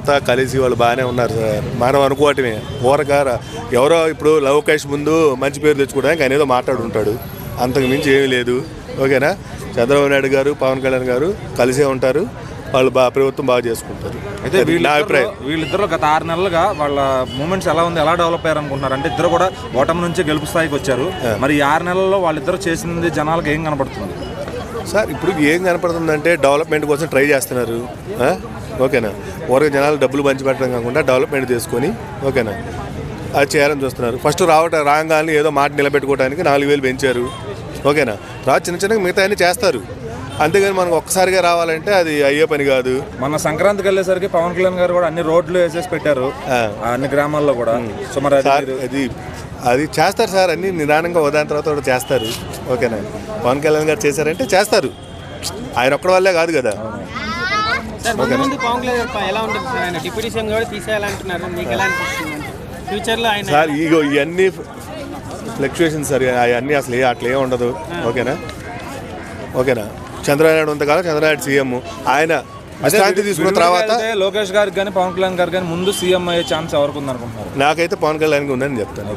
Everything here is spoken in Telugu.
అంతా కలిసి వాళ్ళు బాగానే ఉన్నారు సార్. మనం అనుకోవటమే ఊరగార ఎవరో ఇప్పుడు లవకేష్ ముందు మంచి పేరు తెచ్చుకోవడానికి ఆయన ఏదో మాట్లాడుంటాడు, అంతకు మించి ఏమీ లేదు. ఓకేనా, చంద్రబాబు నాయుడు గారు పవన్ కళ్యాణ్ గారు కలిసే ఉంటారు, వాళ్ళు ప్రభుత్వం బాగా చేసుకుంటారు. అయితే వీళ్ళిద్దరు గత 6 నెలలుగా వాళ్ళ మూమెంట్స్ ఎలా ఉంది, ఎలా డెవలప్ అయ్యారు అనుకుంటున్నారు? అంటే ఇద్దరు కూడా ఓటమి నుంచి గెలుపు స్థాయికి వచ్చారు. మరి ఈ 6 నెలల్లో వాళ్ళిద్దరు చేసింది జనాలకు ఏం కనపడుతుంది సార్? ఇప్పుడు ఏం కనపడుతుందంటే డెవలప్మెంట్ కోసం ట్రై చేస్తున్నారు. ఓకేనా, ఊరికి జనాలు డబ్బులు పంచిపెట్టడం కాకుండా డెవలప్మెంట్ చేసుకొని ఓకేనా అది చేయాలని చూస్తున్నారు. ఫస్ట్ రాగానే ఏదో మాట నిలబెట్టుకోవడానికి 4,000 పెంచారు. ఓకేనా, తర్వాత చిన్న చిన్నగా మిగతా అన్నీ చేస్తారు. అంతేగాని మనకు ఒక్కసారిగా రావాలంటే అది అయ్యే పని కాదు. మన సంక్రాంతికి వెళ్ళేసరికి పవన్ కళ్యాణ్ గారు కూడా అన్ని రోడ్లు వేసేసి పెట్టారు అన్ని గ్రామాల్లో కూడా. సో మరి అది చేస్తారు సార్, అన్ని నిదానంగా ఉదాహరణ తర్వాత కూడా చేస్తారు. ఓకేనా, పవన్ కళ్యాణ్ గారు చేశారంటే చేస్తారు, ఆయన ఒక్కడి వల్లే కాదు కదా. పవన్ కళ్యాణ్ ఎలా ఉంటుంది సార్? ఆయన డిప్యూటీ సీఎం కూడా తీసేయాలంటున్నారు, మీకు ఎలా అనిపిస్తుంది ఫ్యూచర్లో ఆయన? సార్ ఇవన్నీ ఫ్లక్చుయేషన్స్ సార్, అవన్నీ అసలు అట్లా ఏం ఉండదు. ఓకేనా, చంద్రబాబు ఉంతకాలం చంద్రబాబు సీఎం, ఆయన విశ్రాంతి తీసుకున్న తర్వాత లోకేష్ గారికి కానీ పవన్ కళ్యాణ్ గారికి కానీ ముందు సీఎం అయ్యే ఛాన్స్ ఎవరికి ఉంది అనుకుంటున్నారు? నాకైతే పవన్ కళ్యాణ్కి ఉందని చెప్తాను.